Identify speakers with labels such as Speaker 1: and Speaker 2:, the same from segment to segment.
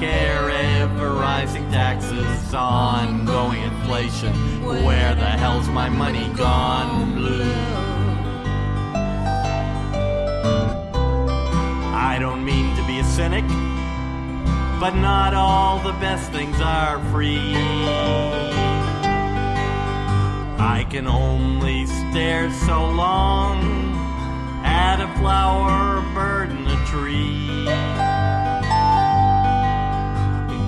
Speaker 1: healthcare, ever-rising taxes, ongoing inflation. Where the hell's my money gone blue? I don't mean to be a cynic, but not all the best things are free. I can only stare so long at a flower, a bird, and a tree.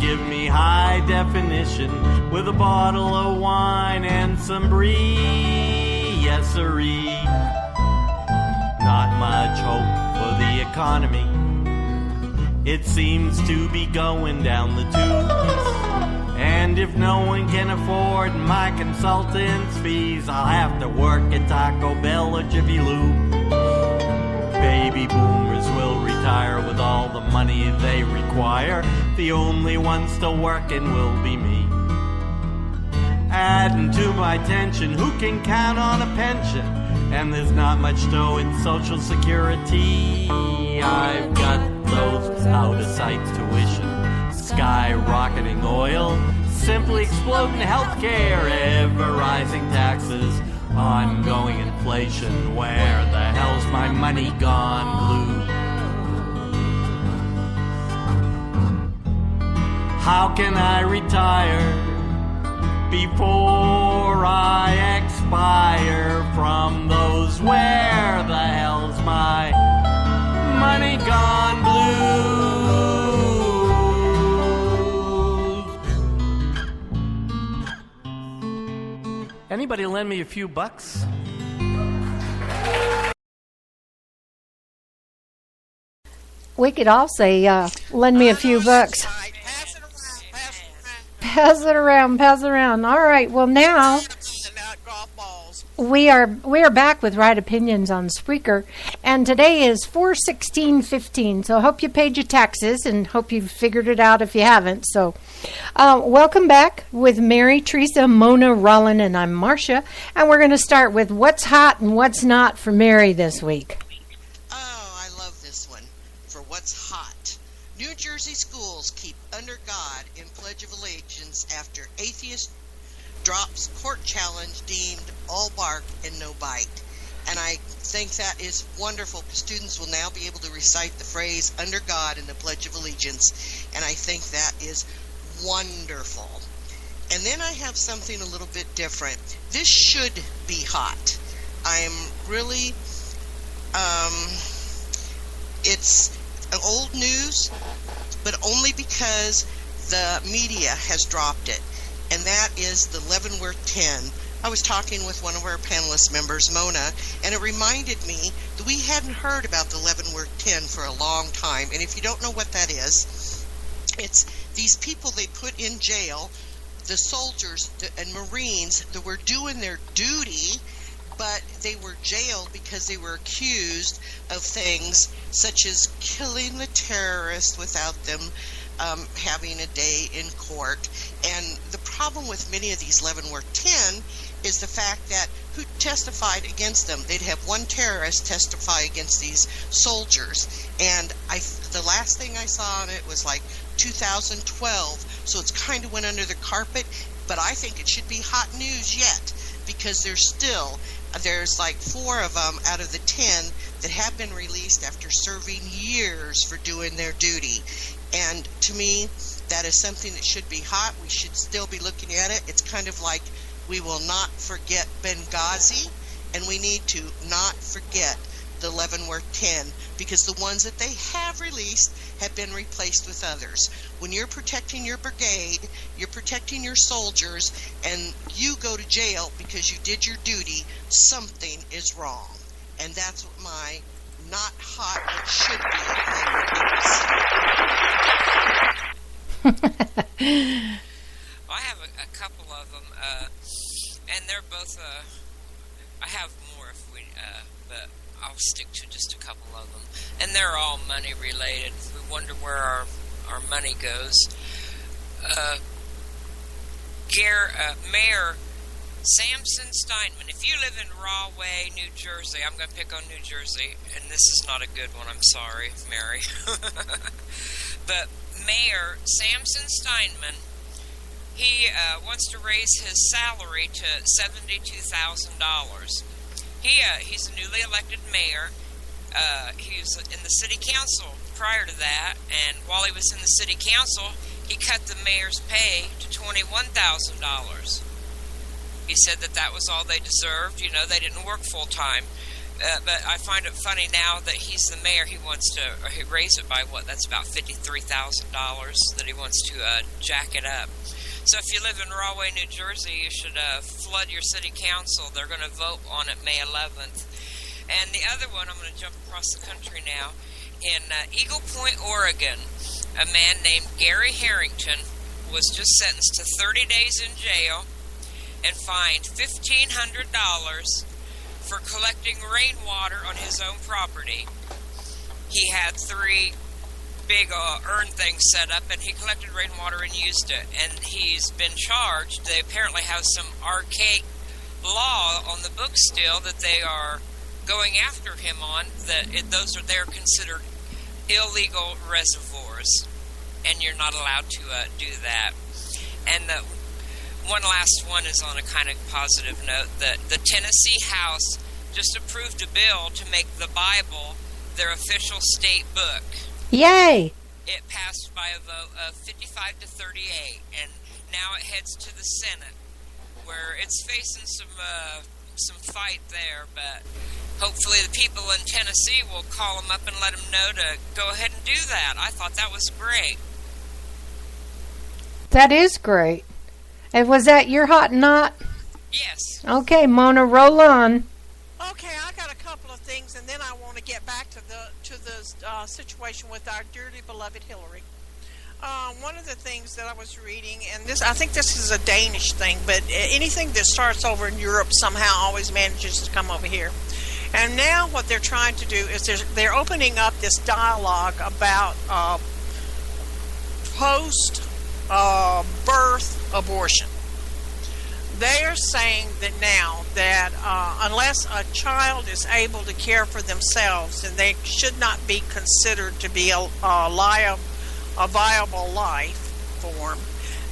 Speaker 1: Give me high definition with a bottle of wine and some brie. Yes, sirree. Not much hope for the economy. It seems to be going down the tubes. And if no one can afford my consultant's fees, I'll have to work at Taco Bell or Jiffy Lube. Baby boomers will retire with all the money they require. The only one still working will be me. Adding to my tension, who can count on a pension? And there's not much dough in Social Security. I've got those out-of-sight tuition, skyrocketing oil, simply exploding healthcare, ever-rising taxes, ongoing inflation. Where the hell's my money gone blue? How can I retire before I expire from those? Where the hell's my money gone blue? Anybody lend me a few bucks?
Speaker 2: We could all say, lend me a few bucks. Pass it around. All right, well now we are back with Right Opinions on Spreaker, and today is 4/16/15. So hope you paid your taxes, and hope you've figured it out if you haven't. So welcome back with Mary, Teresa, Mona, Rollin, and I'm Marcia, and we're going to start with what's hot and what's not for Mary this week.
Speaker 3: Oh, I love this one. For what's hot, New Jersey schools keep under God in Pledge of Allegiance after atheist drops court challenge deemed all bark and no bite. And I think that is wonderful. Students will now be able to recite the phrase under God in the Pledge of Allegiance, and I think that is wonderful. And then I have something a little bit different. This should be hot. I'm really, it's an old news, but only because the media has dropped it, and that is the Leavenworth 10. I was talking with one of our panelist members, Mona, and it reminded me that we hadn't heard about the Leavenworth 10 for a long time. And if you don't know what that is, it's these people they put in jail, the soldiers and Marines that were doing their duty, but they were jailed because they were accused of things such as killing the terrorist without them having a day in court. And the problem with many of these Leavenworth 10 is the fact that who testified against them? They'd have one terrorist testify against these soldiers. And the last thing I saw on it was like 2012, so it's kind of went under the carpet, but I think it should be hot news yet, because there's like 4 of them out of the 10 that have been released after serving years for doing their duty. And to me, that is something that should be hot. We should still be looking at it. It's kind of like we will not forget Benghazi, and we need to not forget the Leavenworth 10, because the ones that they have released have been replaced with others. When you're protecting your brigade, you're protecting your soldiers, and you go to jail because you did your duty, something is wrong. And that's what my not hot but should be is.
Speaker 4: I have a couple of them, and they're both, I have more if we, but I'll stick to just a couple of them. And they're all money related. We wonder where our money goes. Mayor Samson Steinman, if you live in Rahway, New Jersey, I'm going to pick on New Jersey, and this is not a good one, I'm sorry, Mary. But Mayor Samson Steinman, he wants to raise his salary to $72,000. He's a newly elected mayor. He was in the city council prior to that, and while he was in the city council, he cut the mayor's pay to $21,000. He said that was all they deserved. You know, they didn't work full time. But I find it funny now that he's the mayor. He wants to raise it by that's about $53,000 that he wants to jack it up. So if you live in Rahway, New Jersey, you should flood your city council. They're going to vote on it May 11th. And the other one, I'm going to jump across the country now. In Eagle Point, Oregon, a man named Gary Harrington was just sentenced to 30 days in jail and fined $1,500 for collecting rainwater on his own property. He had 3 big urn things set up, and he collected rainwater and used it. And he's been charged. They apparently have some archaic law on the books still that they are going after him on. They're considered illegal reservoirs, and you're not allowed to do that. And one last one is on a kind of positive note. That the Tennessee House just approved a bill to make the Bible their official state book.
Speaker 2: Yay!
Speaker 4: It passed by a vote of 55 to 38, and now it heads to the Senate, where it's facing some fight there. But hopefully the people in Tennessee will call them up and let them know to go ahead and do that. I thought that was great.
Speaker 2: That is great. And was that your hot knot?
Speaker 4: Yes.
Speaker 2: Okay, Mona, roll on.
Speaker 5: Okay, I got a couple of things, and then I want to get back to the situation with our dearly beloved Hillary. One of the things that I was reading, and I think this is a Danish thing, but anything that starts over in Europe somehow always manages to come over here. And now what they're trying to do is they're opening up this dialogue about post-birth abortion. They are saying that now that unless a child is able to care for themselves, then they should not be considered to be a viable life form,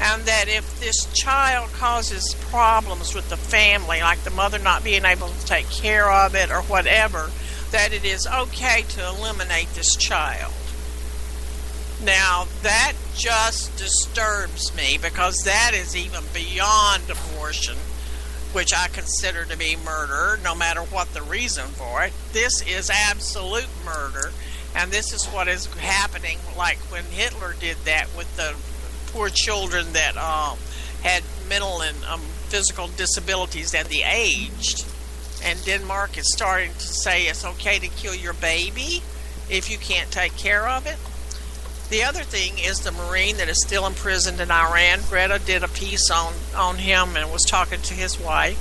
Speaker 5: and that if this child causes problems with the family, like the mother not being able to take care of it or whatever, that it is okay to eliminate this child. Now, that just disturbs me, because that is even beyond abortion, which I consider to be murder, no matter what the reason for it. This is absolute murder, and this is what is happening, like when Hitler did that with the poor children that had mental and physical disabilities at the aged. And Denmark is starting to say it's okay to kill your baby if you can't take care of it. The other thing is the Marine that is still imprisoned in Iran. Greta did a piece on him and was talking to his wife.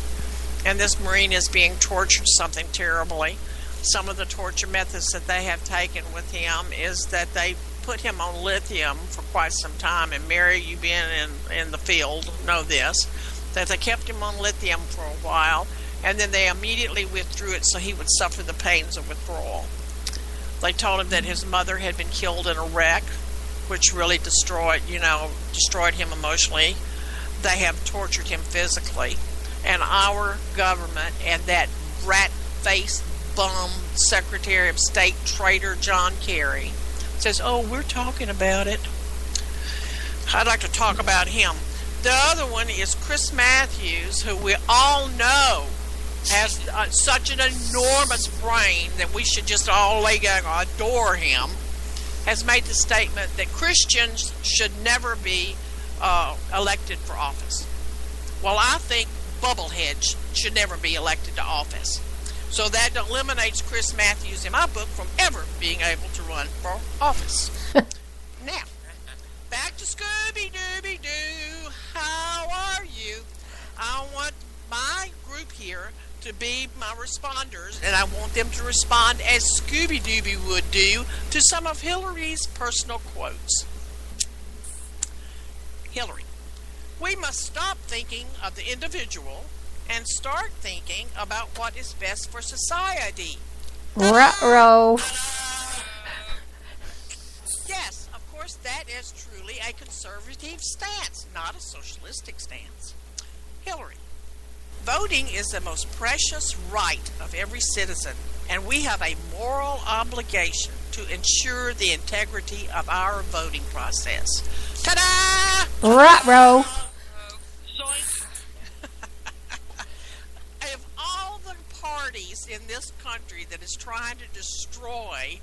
Speaker 5: And this Marine is being tortured something terribly. Some of the torture methods that they have taken with him is that they put him on lithium for quite some time. And Mary, you being in the field, know this, that they kept him on lithium for a while, and then they immediately withdrew it so he would suffer the pains of withdrawal. They told him that his mother had been killed in a wreck, which really destroyed him emotionally. They have tortured him physically. And our government and that rat-faced bum Secretary of State traitor John Kerry says, oh, we're talking about it. I'd like to talk about him. The other one is Chris Matthews, who we all know has such an enormous brain that we should just all adore him, has made the statement that Christians should never be elected for office. Well, I think bubbleheads should never be elected to office. So that eliminates Chris Matthews in my book from ever being able to run for office. Now, back to Scooby-Dooby-Doo. How are you? I want my group here to be my responders, and I want them to respond as Scooby-Dooby would do to some of Hillary's personal quotes. Hillary, we must stop thinking of the individual and start thinking about what is best for society.
Speaker 2: Ruh-roh.
Speaker 5: Yes, of course, that is truly a conservative stance, not a socialistic stance. Hillary, voting is the most precious right of every citizen, and we have a moral obligation to ensure the integrity of our voting process. Ta-da!
Speaker 2: Ruh-roh.
Speaker 5: Of all the parties in this country that is trying to destroy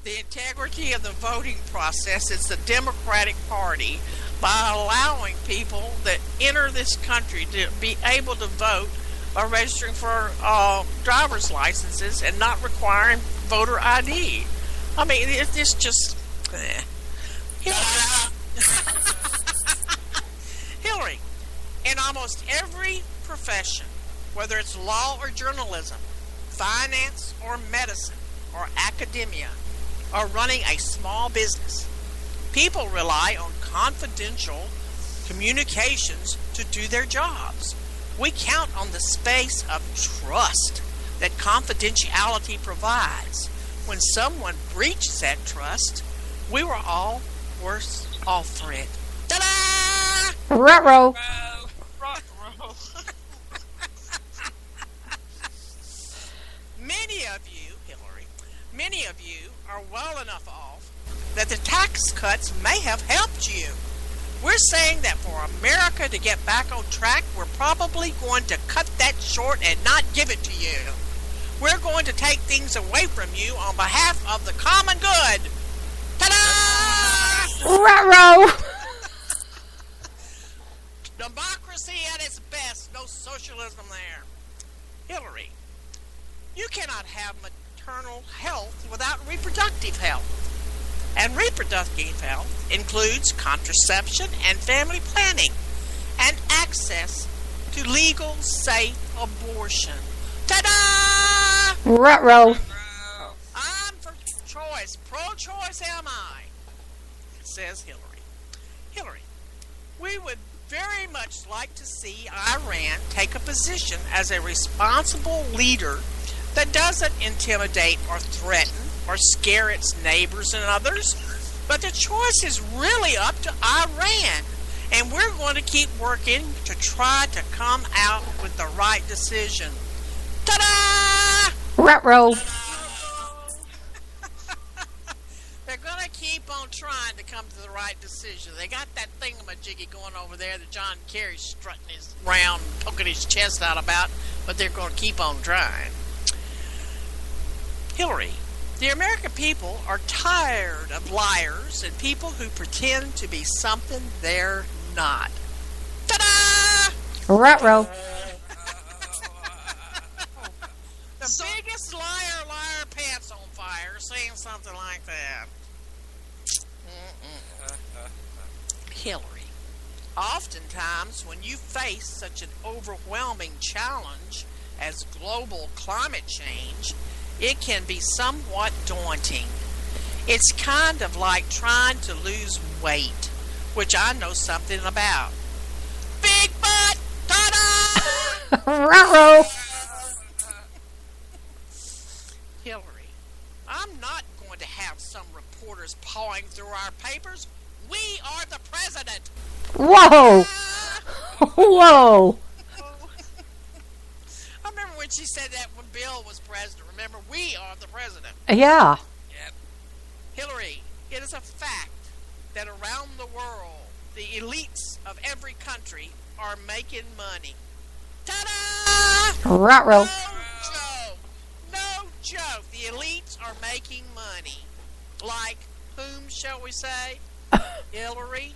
Speaker 5: the integrity of the voting process, it's the Democratic Party, by allowing people that enter this country to be able to vote by registering for driver's licenses and not requiring voter ID. I mean, it's just... Hillary, in almost every profession, whether it's law or journalism, finance or medicine or academia, or running a small business, people rely on confidential communications to do their jobs. We count on the space of trust that confidentiality provides. When someone breaches that trust, we were all worse off for it. Ta-da!
Speaker 2: Ruh-roh.
Speaker 5: Many of you are well enough off that the tax cuts may have helped you. We're saying that for America to get back on track, we're probably going to cut that short and not give it to you. We're going to take things away from you on behalf of the common good. Ta-da!
Speaker 2: Ruh-roh.
Speaker 5: Democracy at its best. No socialism there. Hillary, you cannot have maternal health without reproductive health. And reproductive health includes contraception and family planning and access to legal, safe abortion. Ta-da!
Speaker 2: Ruh-roh.
Speaker 5: I'm for choice. Pro-choice am I, says Hillary. Hillary, we would very much like to see Iran take a position as a responsible leader that doesn't intimidate or threaten or scare its neighbors and others. But the choice is really up to Iran. And we're going to keep working to try to come out with the right decision. Ta-da!
Speaker 2: Ruh-roh.
Speaker 5: They're going to keep on trying to come to the right decision. They got that thingamajiggy going over there that John Kerry's strutting his round, poking his chest out about, but they're going to keep on trying. Hillary, the American people are tired of liars and people who pretend to be something they're not. Ta-da!
Speaker 2: Ruh-roh.
Speaker 5: The biggest liar, pants on fire, saying something like that. Hillary, oftentimes when you face such an overwhelming challenge as global climate change, it can be somewhat daunting. It's kind of like trying to lose weight, which I know something about. Big butt! Ta-da!
Speaker 2: Ruh-roh.
Speaker 5: Hillary, I'm not going to have some reporters pawing through our papers. We are the president.
Speaker 2: Whoa. Whoa.
Speaker 5: I remember when she said that when Bill was president. Remember, we are the president.
Speaker 2: Yeah.
Speaker 5: Yep. Hillary, it is a fact that around the world, the elites of every country are making money. Ta-da!
Speaker 2: Ruh-roh.
Speaker 5: No joke. No joke. The elites are making money. Like whom, shall we say? Hillary.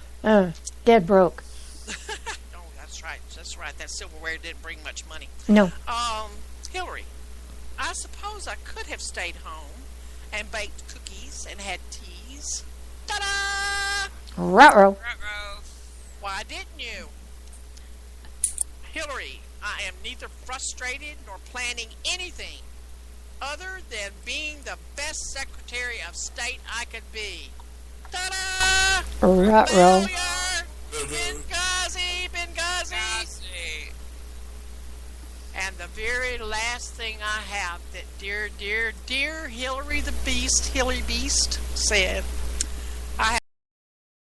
Speaker 2: Dead broke.
Speaker 5: Oh, that's right. That's right. That silverware didn't bring much money.
Speaker 2: No.
Speaker 5: Hillary, I suppose I could have stayed home and baked cookies and had teas. Ta-da!
Speaker 2: Ruh-roh.
Speaker 4: Ruh-roh.
Speaker 5: Why didn't you? Hillary, I am neither frustrated nor planning anything other than being the best Secretary of State I could be. Ta-da!
Speaker 2: Ruh-roh.
Speaker 5: Failure! Benghazi!
Speaker 4: Nazi.
Speaker 5: And the very last thing I have that dear Hillary the Beast, Hilly Beast, said,